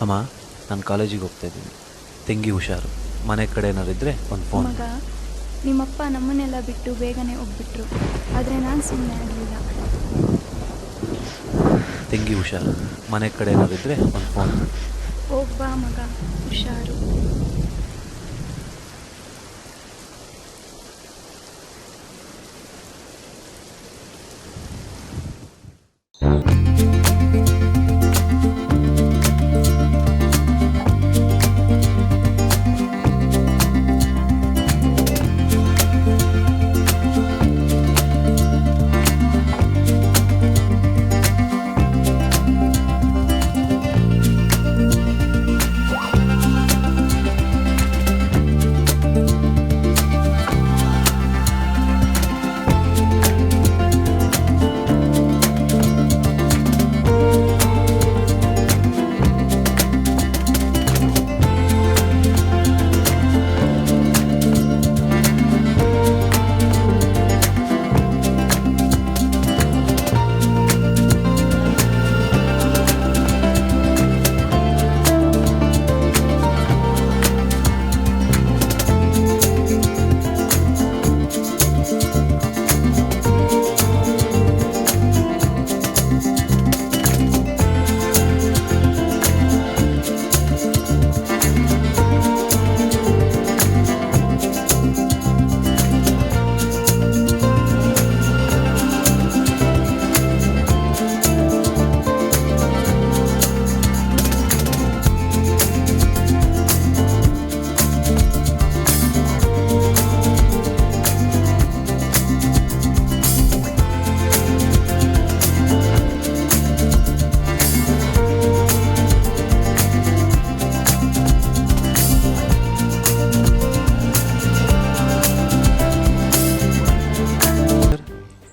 ಅಮ್ಮ, ನಾನು ಕಾಲೇಜಿಗೆ ಹೋಗ್ತಾ ಇದ್ದೀನಿ. ತಂಗಿ ಹುಷಾರು. ಮನೆ ಕಡೆ ಏನಾರು ಇದ್ದರೆ ಒಂದು ಫೋನ್. ಮಗ, ನಿಮ್ಮಪ್ಪ ನಮ್ಮನ್ನೆಲ್ಲ ಬಿಟ್ಟು ಬೇಗನೆ ಹೋಗ್ಬಿಟ್ರು. ಆದರೆ ನಾನು ಸುಮ್ಮನೆ ಆಗಲಿಲ್ಲ. ತಂಗಿ ಹುಷಾರು. ಮನೆ ಕಡೆ ಏನಾರು ಇದ್ದರೆ ಒಂದು ಫೋನ್. ಹೋಗ್ಬಾ ಮಗ, ಹುಷಾರು.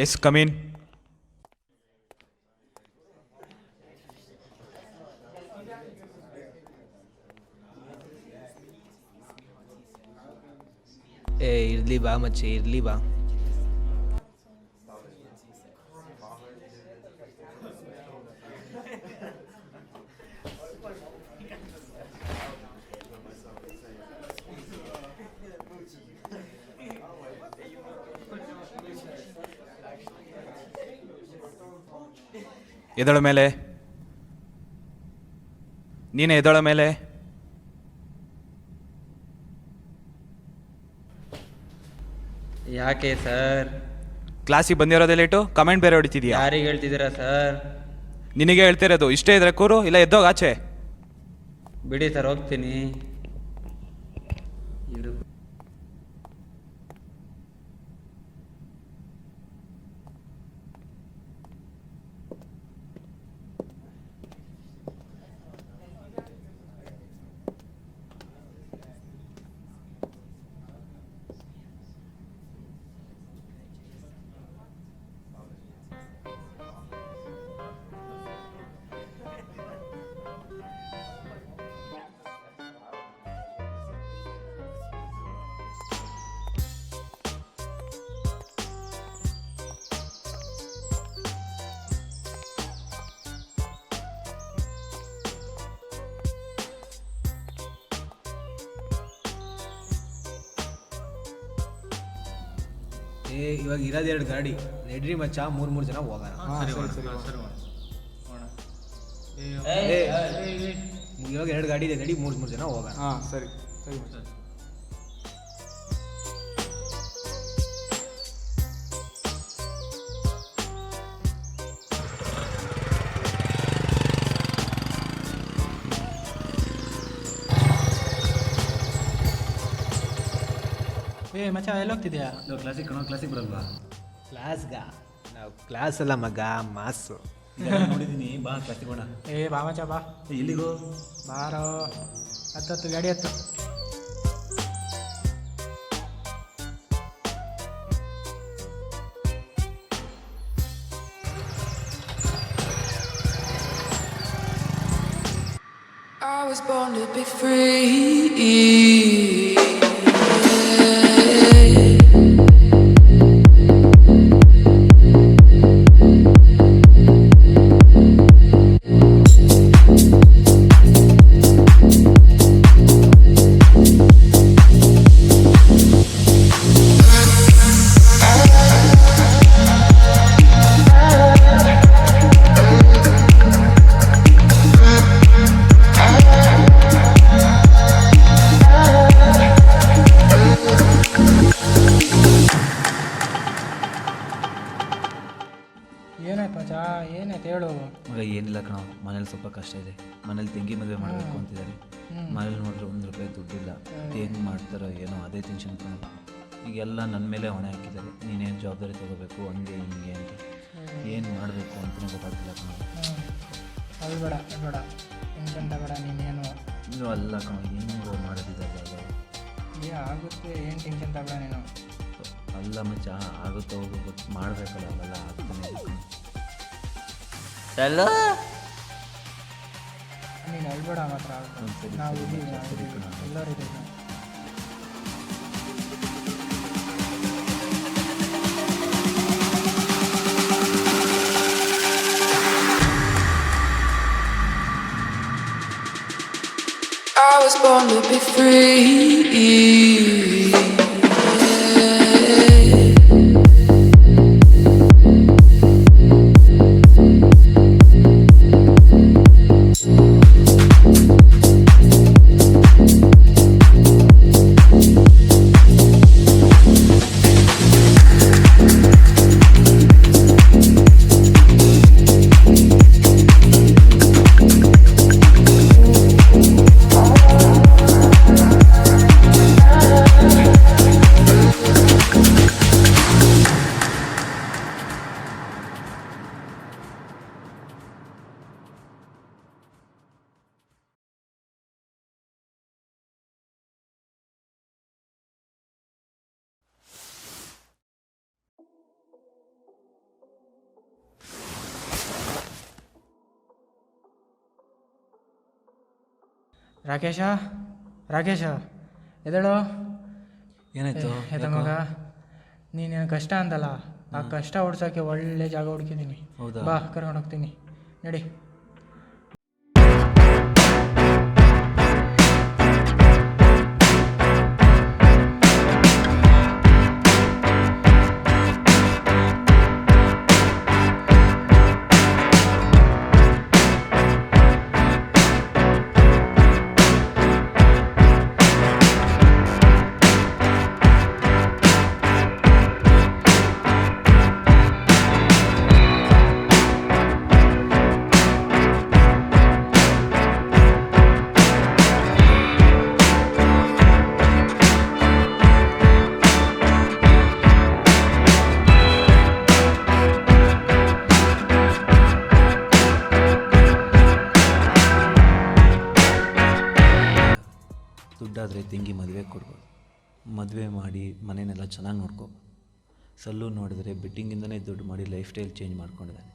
Yes, come in. ಇರ್ಲಿ ಬಾ ಮಚ್ಚೆ, ಇರ್ಲಿ ಬಾ. ಎದಳ ಮೇಲೆ, ನೀನೇ ಎದಳ ಮೇಲೆ. ಯಾಕೆ ಸರ್? ಕ್ಲಾಸಿಗೆ ಬಂದಿರೋದೇ ಲೇಟು, ಕಮೆಂಟ್ ಬೇರೆ ಹೊಡಿತಿದ್ಯಾ? ಯಾರಿಗೆ ಹೇಳ್ತಿದ್ದೀರಾ ಸರ್? ನಿನಗೆ ಹೇಳ್ತಿರೋದು. ಇಷ್ಟೇ ಇದ್ರೆ ಕೂರು, ಇಲ್ಲ ಎದ್ದೋಗ ಆಚೆ. ಬಿಡಿ ಸರ್, ಹೋಗ್ತೀನಿ. ಇವಾಗ ಇರೋದು 2 ಗಾಡಿ. ನಡ್ರಿ ಮಚ್ಚ, 3 ಜನ ಹೋಗೋಣ. ಇವಾಗ 2 ಗಾಡಿ ಇದೆ, ನಡಿ 3 ಜನ ಹೋಗೋಣ. ಸರಿ. ಮಚ್ಚ ಎಲ್ಲೋಗ್ತಿದ್ಯಾ? ಕ್ಲಾಸಿಗೆ ಬರಲ್ವಾ? ನಾವು ಕ್ಲಾಸ್ ಅಲ್ಲ ಮಗ, ಮಾಸು. ನೋಡಿದ್ದೀನಿ, ಬಾ ಕ್ಲಾಸಿಗೆ ಹೋಗೋಣ. ಬಾ ಮಚ್ಚ ಬಾ. ಎಲ್ಲಿಗೋ? ಬಾರೋ, ಹತ್ತು ಗಾಡಿ ಹತ್ತು. I was born to be free. ಏನಾಯ್ತು ಮಚ್ಚ, ಏನಾಯ್ತು ಹೇಳು. ಮಗ ಏನಿಲ್ಲ ಕಣ, ಮನೇಲಿ ಸ್ವಲ್ಪ ಕಷ್ಟ ಇದೆ. ಮನೇಲಿ ತಂಗಿ ಮದುವೆ ಮಾಡಬೇಕು ಅಂತಿದ್ದಾರೆ. ಮನೇಲಿ ನೋಡಿದ್ರೆ ₹1 ದುಡ್ಡಿಲ್ಲ. ಏನು ಮಾಡ್ತಾರೋ ಏನೋ ಅದೇ ಟೆನ್ಷನ್ ಕಣ. ಈಗೆಲ್ಲ ನನ್ನ ಮೇಲೆ ಹೊಣೆ ಹಾಕಿದ್ದಾರೆ, ನೀನೇನು ಜವಾಬ್ದಾರಿ ತೊಗೋಬೇಕು ಹಂಗೆ ಹಿಂಗೆ ಅಂತ. ಏನು ಮಾಡಬೇಕು ಅಂತಲೇ ಗೊತ್ತಾಗ್ತಿಲ್ಲ ಕಣ. ಅದು ಬೇಡ ಟೆನ್ಷನ್ ತಬೇಡ ನೀನೇನು. ಇನ್ನೂ ಅಲ್ಲ ಕಣ, ಹೆಂಗೋ ಮಾಡೋದಿದ್ದಲ್ಲ ಅದು. ಆಗುತ್ತೆ, ಏನು ಟೆನ್ಷನ್ ತಬೇಡ ನೀನು. ಅಲ್ಲ ಮಚ್ಚ, ಆಗುತ್ತೋ ಹೋಗೋದು ಮಾಡಬೇಕಲ್ಲ, ಅವೆಲ್ಲ ಆಗ್ತಾನೆ ನೀನು ಅಳ್ಬೇಡ ಮಾತ್ರ. ಸರಿ, ನಾವು ಸರಿ, ಇದ್ದೀವಿ, ಸರಿ ಕಣ. ಎಲ್ಲರೂ ಇದ್ದೀವಿ. I was born to be free. Rakesh ಎದಳು. ಏನಾಯ್ತು? ಎದ ಮಗ, ನೀನು ಕಷ್ಟ ಅಂತಲ್ಲ, ಆ ಕಷ್ಟ ಓಡ್ಸೋಕ್ಕೆ ಒಳ್ಳೆ ಜಾಗ ಹುಡುಕಿದ್ದೀನಿ. ಹೌದಾ? ಬಾ ಕರ್ಕೊಂಡು ಹೋಗ್ತೀನಿ, ನಡಿ. ದುಡ್ಡಾದರೆ ತಂಗಿ ಮದುವೆ ಕೊಡ್ಬೋದು, ಮದುವೆ ಮಾಡಿ ಮನೆಯನ್ನೆಲ್ಲ ಚೆನ್ನಾಗಿ ನೋಡ್ಕೋಬೋದು. ಸಲ್ಲು ನೋಡಿದ್ರೆ ಬೆಟ್ಟಿಂಗಿಂದನೇ ದುಡ್ಡು ಮಾಡಿ ಲೈಫ್ ಸ್ಟೈಲ್ ಚೇಂಜ್ ಮಾಡ್ಕೊಂಡಿದ್ದಾನೆ.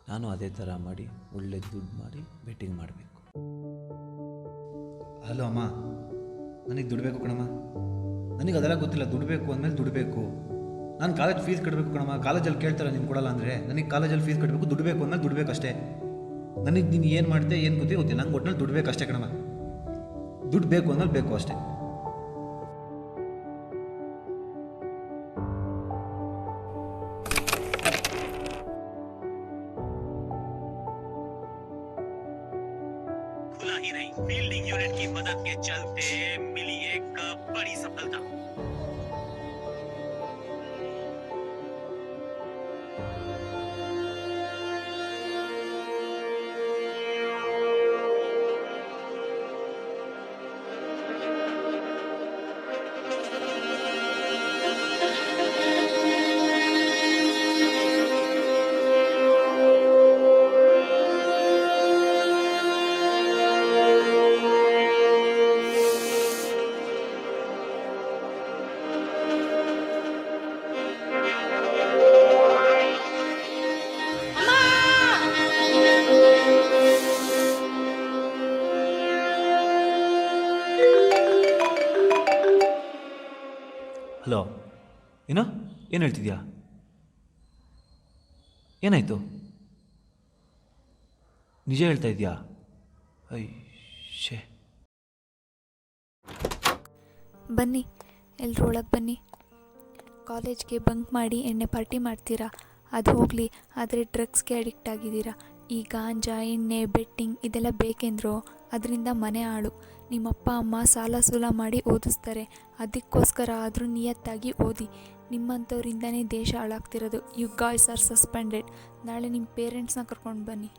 ನಾನು ಅದೇ ಥರ ಮಾಡಿ ಒಳ್ಳೆ ದುಡ್ಡು ಮಾಡಿ ಬೆಟ್ಟಿಂಗ್ ಮಾಡಬೇಕು. ಹಲೋ ಅಮ್ಮ, ನನಗೆ ದುಡ್ಬೇಕು ಕಣಮ್ಮ. ನನಗೆ ಅದೆಲ್ಲ ಗೊತ್ತಿಲ್ಲ. ದುಡ್ಬೇಕು ಅಂದಮೇಲೆ ದುಡ್ಬೇಕು. ನಾನು ಕಾಲೇಜ್ ಫೀಸ್ ಕಟ್ಟಬೇಕು ಕಣಮ್ಮ. ಕಾಲೇಜಲ್ಲಿ ಕೇಳ್ತಾರೆ ನಿಮ್ಗೆ ಕೊಡಲ್ಲ ಅಂದರೆ. ನನಗೆ ಕಾಲೇಜಲ್ಲಿ ಫೀಸ್ ಕಟ್ಟಬೇಕು, ದುಡ್ಬೇಕು ಅಂದಮೇಲೆ ದುಡ್ಬೇಕು ಅಷ್ಟೇ. ನನಗೆ ನೀನು ಏನು ಮಾಡ್ತೆ ಏನು ಗೊತ್ತಿಲ್ಲ. ನಂಗೆ ಒಟ್ಟಿನಲ್ಲಿ ದುಡ್ಬೇಕು ಅಷ್ಟೇ ಕಣಮ್ಮ. ದುಡ್ಡು ಬೇಕು ಅಂದ್ಮೇಲೆ ಬೇಕು ಅಷ್ಟೇ. खुला ही नहीं, फील्डिंग यूनिट की मदद के चलते मिली एक बड़ी सफलता। ಹಲೋ, ಏನೋ ಏನು ಹೇಳ್ತಿದ್ಯಾ? ಏನಾಯಿತು? ನಿಜ ಹೇಳ್ತಾ ಇದೆಯಾ? ಶೇ. ಬನ್ನಿ, ಎಲ್ಲರೂ ಒಳಗೆ ಬನ್ನಿ. ಕಾಲೇಜ್ಗೆ ಬಂಕ್ ಮಾಡಿ ಎಣ್ಣೆ ಪಾರ್ಟಿ ಮಾಡ್ತೀರಾ, ಅದು ಹೋಗಲಿ. ಆದರೆ ಡ್ರಗ್ಸ್ಗೆ ಅಡಿಕ್ಟ್ ಆಗಿದ್ದೀರಾ. ಈ ಗಾಂಜಾ, ಎಣ್ಣೆ, ಬೆಟ್ಟಿಂಗ್ ಇದೆಲ್ಲ ಬೇಕೆಂದ್ರೋ ಅದರಿಂದ ಮನೆ ಹಾಳು. ನಿಮ್ಮಪ್ಪ ಅಮ್ಮ ಸಾಲ ಸೂಲ ಮಾಡಿ ಓದಿಸ್ತಾರೆ, ಅದಕ್ಕೋಸ್ಕರ ಆದರೂ ನಿಯತ್ತಾಗಿ ಓದಿ. ನಿಮ್ಮಂಥವ್ರಿಂದನೇ ದೇಶ ಹಾಳಾಗ್ತಿರೋದು. You guys are suspended. ನಾಳೆ ನಿಮ್ಮ ಪೇರೆಂಟ್ಸ್ನ ಕರ್ಕೊಂಡು ಬನ್ನಿ.